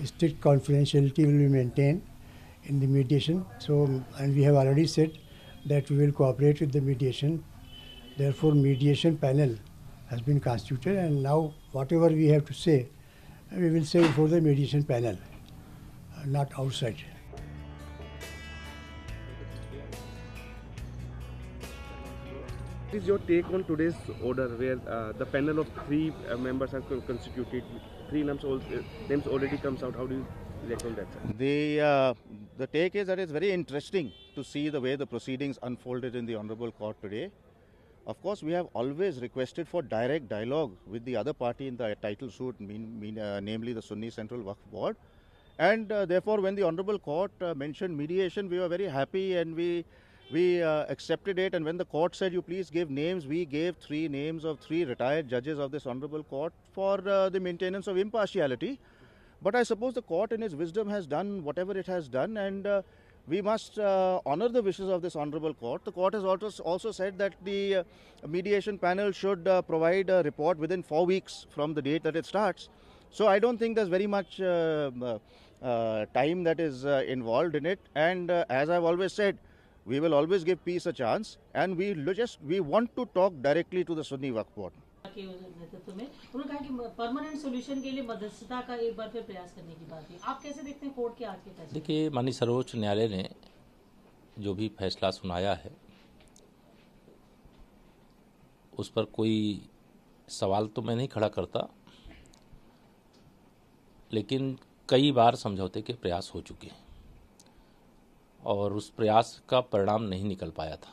strict confidentiality will be maintained in the mediation. So, and we have already said that we will cooperate with the mediation. Therefore, mediation panel has been constituted, and now whatever we have to say, we will say before the mediation panel, not outside. What is your take on today's order, where the panel of three members are constituted, three names already comes out? How do you react on that, sir? The take is that it's very interesting to see the way the proceedings unfolded in the Honorable Court today. Of course, we have always requested for direct dialogue with the other party in the title suit, namely the Sunni Central Waqf Board. And therefore, when the Honorable Court mentioned mediation, we were very happy and we accepted it. And when the court said, you please give names, we gave 3 names of 3 retired judges of this Honorable Court for the maintenance of impartiality. But I suppose the court in its wisdom has done whatever it has done, and we must honor the wishes of this Honorable Court. The court has also said that the mediation panel should provide a report within 4 weeks from the date that it starts. So I don't think there's very much time that is involved in it. And as I've always said, we will always give peace a chance, and we want to talk directly to the Sunni Waqf Board. के नेतृत्व में उन्होंने कहा कि permanent solution के लिए मध्यस्थता का एक बार फिर प्रयास करने की बात है। आप कैसे देखते हैं कोर्ट के आज के फैसले? देखिए, माननीय सर्वोच्च न्यायालय ने जो भी फैसला सुनाया है उस पर कोई सवाल तो मैं नहीं खड़ा करता, लेकिन कई बार समझौते के प्रयास हो चुके हैं और उस प्रयास का परिणाम नहीं निकल पाया था।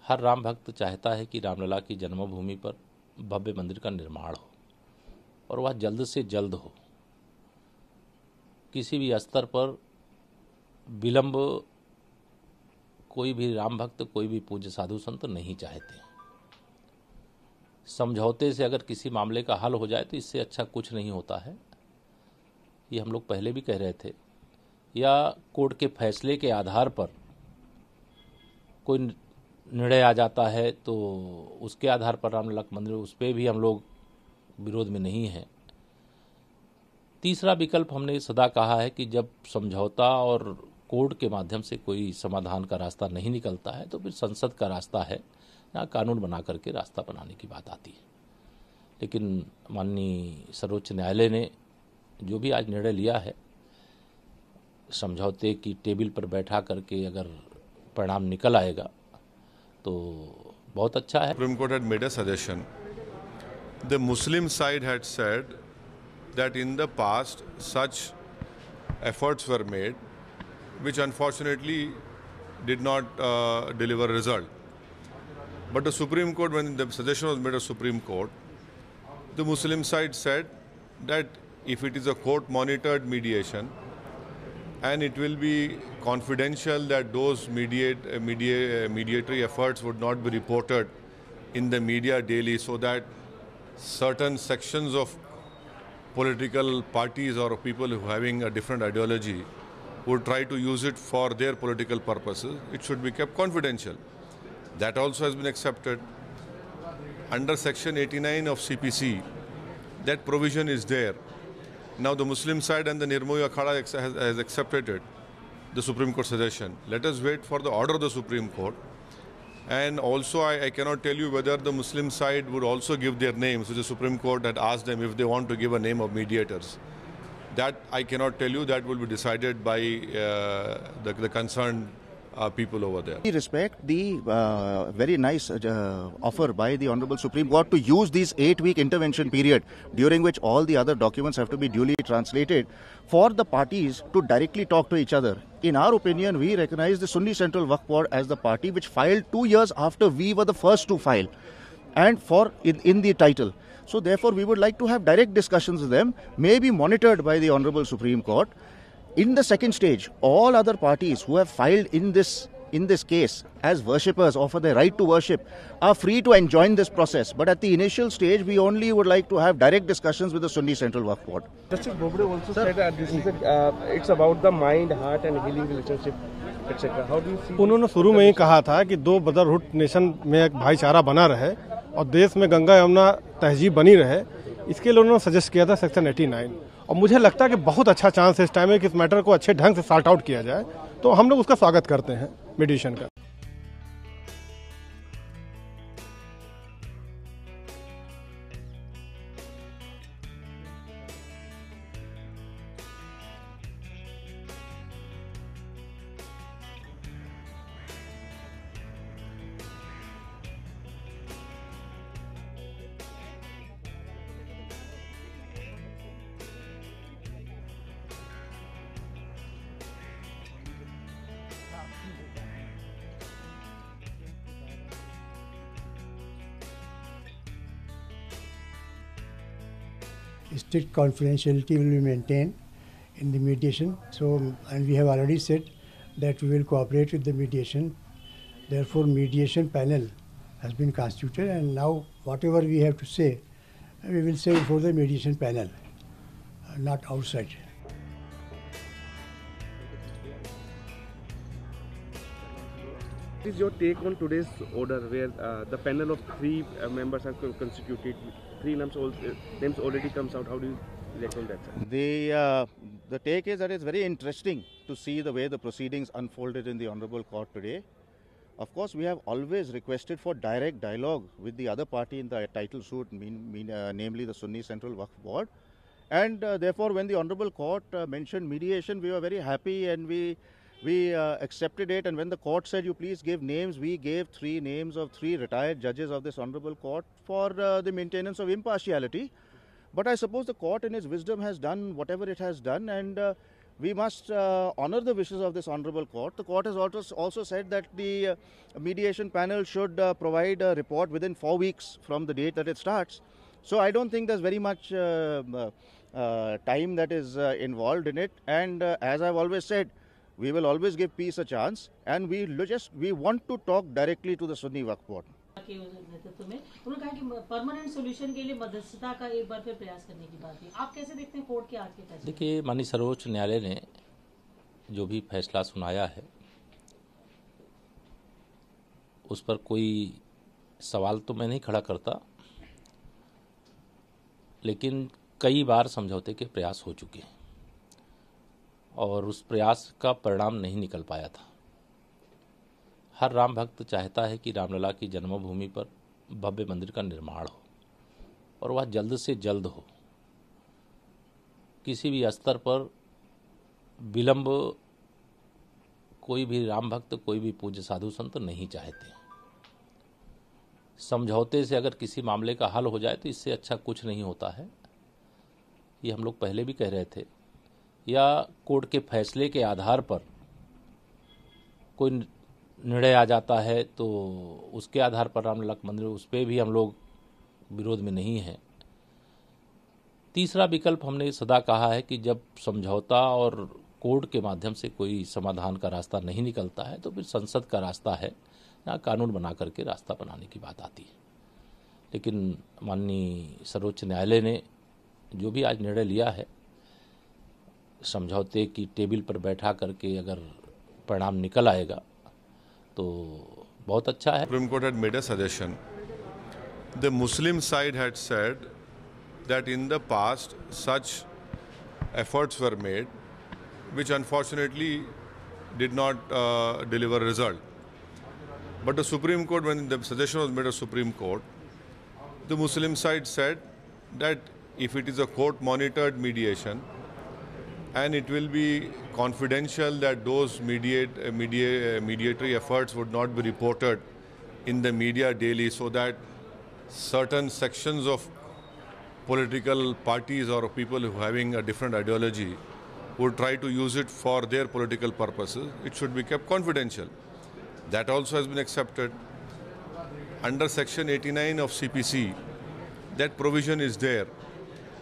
हर राम भक्त चाहता है कि रामलला की जन्मभूमि पर भव्य मंदिर का निर्माण हो और वह जल्द से जल्द हो। किसी भी स्तर पर विलंब कोई भी राम भक्त, कोई भी पूज्य साधु संत नहीं चाहते। समझौते से अगर किसी मामले का हल हो जाए तो इससे अच्छा कुछ नहीं होता है। ये हम लोग पहले भी कह रहे थे, या कोर्ट के फैसले के आधार पर कोई निर्णय आ जाता है तो उसके आधार पर रामलला मंदिर, उस पर भी हम लोग विरोध में नहीं हैं। तीसरा विकल्प हमने सदा कहा है कि जब समझौता और कोर्ट के माध्यम से कोई समाधान का रास्ता नहीं निकलता है तो फिर संसद का रास्ता है, यहाँ कानून बना करके रास्ता बनाने की बात आती है। लेकिन माननीय सर्वोच्च न्यायालय ने जो भी आज निर्णय लिया है, समझौते की टेबल पर बैठा करके अगर परिणाम निकल आएगा तो बहुत अच्छा है। Supreme Court had made a suggestion. The Muslim side had said that in the past such efforts were made, which unfortunately did not deliver result. But the Supreme Court, when the suggestion was made to Supreme Court, the Muslim side said that if it is a court-monitored mediation, and it will be confidential, that those mediatory efforts would not be reported in the media daily, so that certain sections of political parties or people who are having a different ideology would try to use it for their political purposes. It should be kept confidential. That also has been accepted. Under Section 89 of CPC, that provision is there. Now the Muslim side and the Nirmohi Akhada has accepted it, the Supreme Court suggestion. Let us wait for the order of the Supreme Court. And also I cannot tell you whether the Muslim side would also give their names, which the Supreme Court had asked them if they want to give a name of mediators. That I cannot tell you, that will be decided by the concerned people over there. We respect the very nice offer by the Honorable Supreme Court to use this 8-week intervention period, during which all the other documents have to be duly translated, for the parties to directly talk to each other. In our opinion, we recognize the Sunni Central Waqf Board as the party which filed 2 years after we were the first to file, and in the title. So therefore, we would like to have direct discussions with them, may be monitored by the Honorable Supreme Court. In the second stage, all other parties who have filed in this case as worshippers or for their right to worship are free to join this process. But at the initial stage, we only would like to have direct discussions with the Sunni Central Waqf Board. Justice Bobde also said that this is it's about the mind, heart and healing relationship, etc. How do you see? उन्होंने शुरू में ही कहा था कि 2 brotherhood nation में एक भाईचारा बना रहे और देश में गंगा यमुना तहजीब बनी रहे। इसके लिए उन्होंने सजेस्ट किया था सेक्शन 89, और मुझे लगता है कि बहुत अच्छा चांस है इस टाइम में कि इस मैटर को अच्छे ढंग से सॉर्ट आउट किया जाए, तो हम लोग उसका स्वागत करते हैं मीडिएशन का। Strict confidentiality will be maintained in the mediation. So, and we have already said that we will cooperate with the mediation. Therefore, mediation panel has been constituted, and now whatever we have to say, we will say before the mediation panel, not outside. What is your take on today's order where the panel of three members are constituted? Three names already comes out. How do you react on that, sir? The take is that it's very interesting to see the way the proceedings unfolded in the Honorable Court today. Of course, we have always requested for direct dialogue with the other party in the title suit, namely the Sunni Central Waqf Board. And therefore, when the Honorable Court mentioned mediation, we were very happy and we accepted it. And when the court said, you please give names, we gave 3 names of 3 retired judges of this Honorable Court for the maintenance of impartiality. But I suppose the court in its wisdom has done whatever it has done, and we must honor the wishes of this Honorable Court. The court has also said that the mediation panel should provide a report within 4 weeks from the date that it starts. So I don't think there's very much time that is involved in it. And as I've always said, we will always give peace a chance, and we want to talk directly to the Sunni Waqf Board. के नेतृत्व में उन्होंने कहा कि permanent solution के लिए मध्यस्थता का एक बार फिर प्रयास करने की बात है। आप कैसे देखते हैं कोर्ट के आज के फैसले? देखिए, माननीय सर्वोच्च न्यायालय ने जो भी फैसला सुनाया है उस पर कोई सवाल तो मैं नहीं खड़ा करता, लेकिन कई बार समझौते के प्रयास हो चुके हैं और उस प्रयास का परिणाम नहीं निकल पाया था। हर राम भक्त चाहता है कि रामलला की जन्मभूमि पर भव्य मंदिर का निर्माण हो और वह जल्द से जल्द हो। किसी भी स्तर पर विलंब कोई भी राम भक्त, कोई भी पूज्य साधु संत नहीं चाहते। समझौते से अगर किसी मामले का हल हो जाए तो इससे अच्छा कुछ नहीं होता है। ये हम लोग पहले भी कह रहे थे, या कोर्ट के फैसले के आधार पर कोई निर्णय आ जाता है तो उसके आधार पर रामलला मंदिर, उस पर भी हम लोग विरोध में नहीं हैं। तीसरा विकल्प हमने सदा कहा है कि जब समझौता और कोर्ट के माध्यम से कोई समाधान का रास्ता नहीं निकलता है तो फिर संसद का रास्ता है, यहाँ कानून बना करके रास्ता बनाने की बात आती है। लेकिन माननीय सर्वोच्च न्यायालय ने जो भी आज निर्णय लिया है, समझौते की टेबल पर बैठा करके अगर परिणाम निकल आएगा तो बहुत अच्छा है। Supreme Court had made a suggestion. The Muslim side had said that in the past such efforts were made which unfortunately did not deliver result. But the Supreme Court, when the suggestion was made to Supreme Court, the Muslim side said that if it is a court monitored mediation and it will be confidential, that those mediatory efforts would not be reported in the media daily, so that certain sections of political parties or people who having a different ideology would try to use it for their political purposes. It should be kept confidential. That also has been accepted. Under Section 89 of CPC, that provision is there.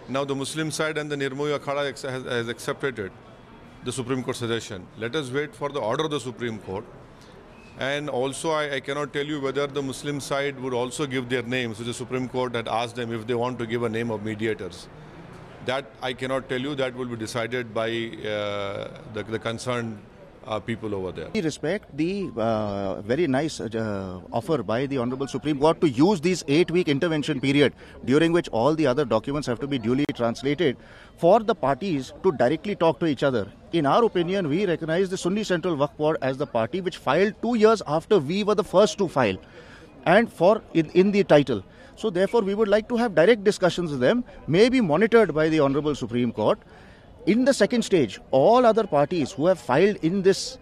Now the Muslim side and the Nirmohi Akhada has accepted it, the Supreme Court suggestion. Let us wait for the order of the Supreme Court. And also I cannot tell you whether the Muslim side would also give their names, which the Supreme Court had asked them if they want to give a name of mediators. That I cannot tell you. That will be decided by the concerned people over there. We respect the very nice offer by the Honorable Supreme Court to use this 8-week intervention period, during which all the other documents have to be duly translated, for the parties to directly talk to each other. In our opinion, we recognize the Sunni Central Waqf Board as the party which filed 2 years after we were the first to file, and in the title. So therefore, we would like to have direct discussions with them, may be monitored by the Honorable Supreme Court. In the second stage, all other parties who have filed in this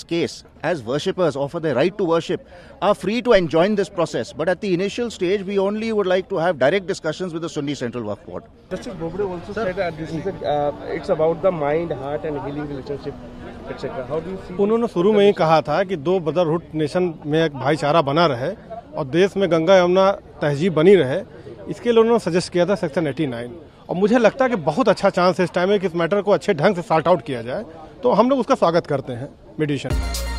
case as worshippers or for their right to worship are free to enjoin this process. But at the initial stage, we only would like to have direct discussions with the Sunni Central Waqf Board. Justice Bobde also said that this is it's about the mind, heart and healing relationship, etc. How do you see? उन्होंने शुरू में ही कहा था कि 2 brotherhood nation में एक भाईचारा बना रहे और देश में गंगा यमुना तहजीब बनी रहे, इसके लिए उन्होंने सजेस्ट किया था सेक्शन 89। और मुझे लगता है कि बहुत अच्छा चांस है इस टाइम में कि इस मैटर को अच्छे ढंग से सॉर्ट आउट किया जाए, तो हम लोग उसका स्वागत करते हैं मीडिएशन।